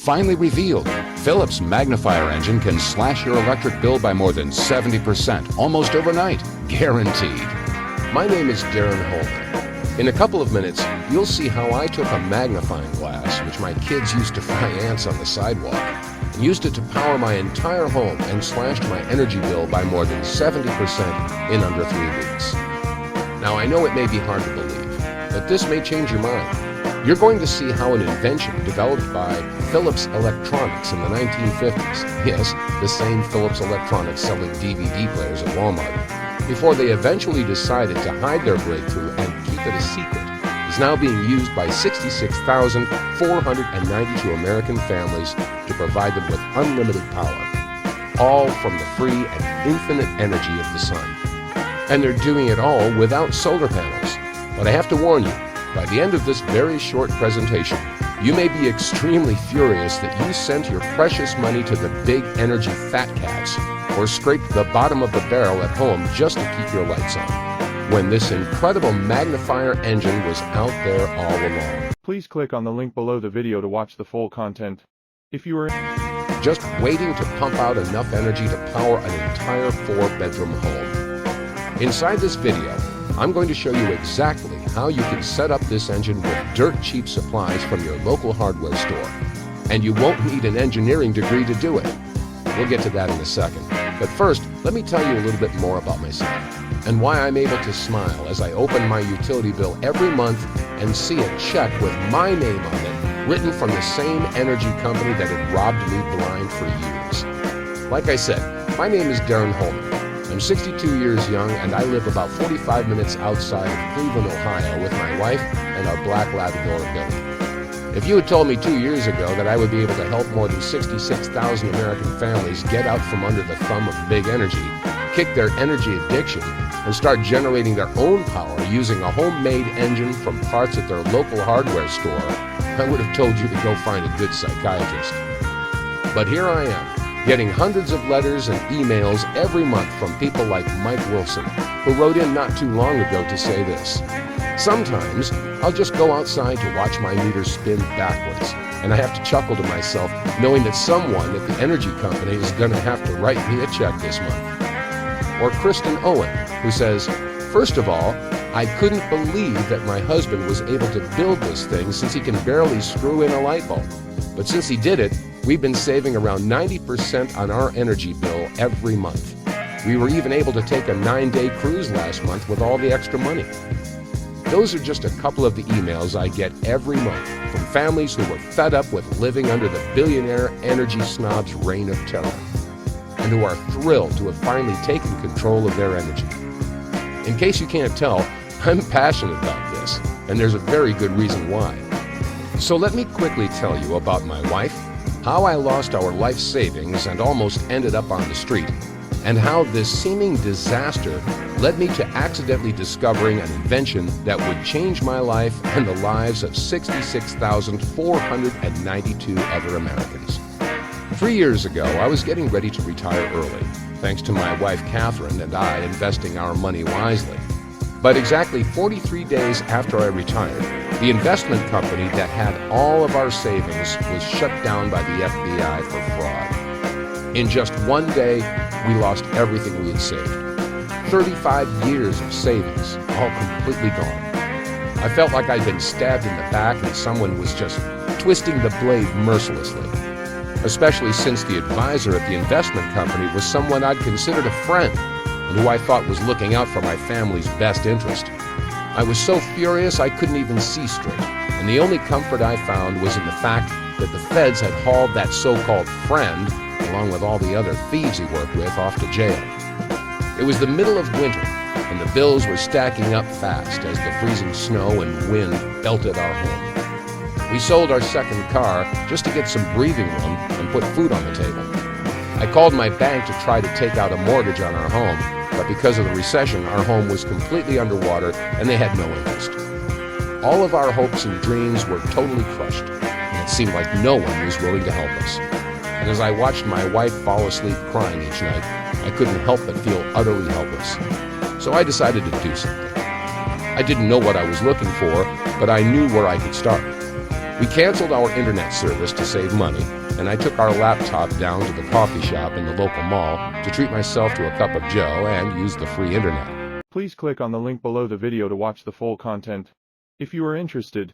finally revealed. Philips Magnifier engine can slash your electric bill by more than 70%, almost overnight. Guaranteed. My name is Darren Holman. In a couple of minutes, you'll see how I took a magnifying glass, which my kids used to fry ants on the sidewalk, and used it to power my entire home and slashed my energy bill by more than 70% in under 3 weeks. Now, I know it may be hard to believe, but this may change your mind. You're going to see how an invention developed by Philips Electronics in the 1950s, yes, the same Philips Electronics selling DVD players at Walmart, before they eventually decided to hide their breakthrough and keep it a secret, is now being used by 66,492 American families to provide them with unlimited power, all from the free and infinite energy of the sun. And they're doing it all without solar panels. But I have to warn you, by the end of this very short presentation, you may be extremely furious that you sent your precious money to the big energy fat cats or scraped the bottom of the barrel at home just to keep your lights on, when this incredible magnifier engine was out there all along. Please click on the link below the video to watch the full content. If you are just waiting to pump out enough energy to power an entire 4-bedroom home. Inside this video, I'm going to show you exactly how you can set up this engine with dirt cheap supplies from your local hardware store. And you won't need an engineering degree to do it. We'll get to that in a second. But first, let me tell you a little bit more about myself and why I'm able to smile as I open my utility bill every month and see a check with my name on it, written from the same energy company that had robbed me blind for years. Like I said, my name is Darren Holman. I'm 62 years young, and I live about 45 minutes outside of Cleveland, Ohio, with my wife and our black Labrador Billy. If you had told me 2 years ago that I would be able to help more than 66,000 American families get out from under the thumb of big energy, kick their energy addiction, and start generating their own power using a homemade engine from parts at their local hardware store, I would have told you to go find a good psychiatrist. But here I am, getting hundreds of letters and emails every month from people like Mike Wilson, who wrote in not too long ago to say this: sometimes I'll just go outside to watch my meter spin backwards, and I have to chuckle to myself knowing that someone at the energy company is going to have to write me a check this month. Or Kristen Owen, who says, first of all, I couldn't believe that my husband was able to build this thing since he can barely screw in a light bulb. But since he did it, we've been saving around 90% on our energy bill every month. We were even able to take a 9-day cruise last month with all the extra money. Those are just a couple of the emails I get every month from families who were fed up with living under the billionaire energy snob's reign of terror, and who are thrilled to have finally taken control of their energy. In case you can't tell, I'm passionate about this, and there's a very good reason why. So let me quickly tell you about my wife, how I lost our life savings and almost ended up on the street, and how this seeming disaster led me to accidentally discovering an invention that would change my life and the lives of 66,492 other Americans. 3 years ago, I was getting ready to retire early, thanks to my wife Catherine and I investing our money wisely. But exactly 43 days after I retired, the investment company that had all of our savings was shut down by the FBI for fraud. In just one day, we lost everything we had saved. 35 years of savings, all completely gone. I felt like I'd been stabbed in the back and someone was just twisting the blade mercilessly. Especially since the advisor at the investment company was someone I'd considered a friend and who I thought was looking out for my family's best interest. I was so furious I couldn't even see straight, and the only comfort I found was in the fact that the feds had hauled that so-called friend, along with all the other thieves he worked with, off to jail. It was the middle of winter, and the bills were stacking up fast as the freezing snow and wind belted our home. We sold our second car just to get some breathing room and put food on the table. I called my bank to try to take out a mortgage on our home, but because of the recession, our home was completely underwater and they had no interest. All of our hopes and dreams were totally crushed, and it seemed like no one was willing to help us. And as I watched my wife fall asleep crying each night, I couldn't help but feel utterly helpless. So I decided to do something. I didn't know what I was looking for, but I knew where I could start. We canceled our internet service to save money, and I took our laptop down to the coffee shop in the local mall to treat myself to a cup of joe and use the free internet. Please click on the link below the video to watch the full content. If you are interested,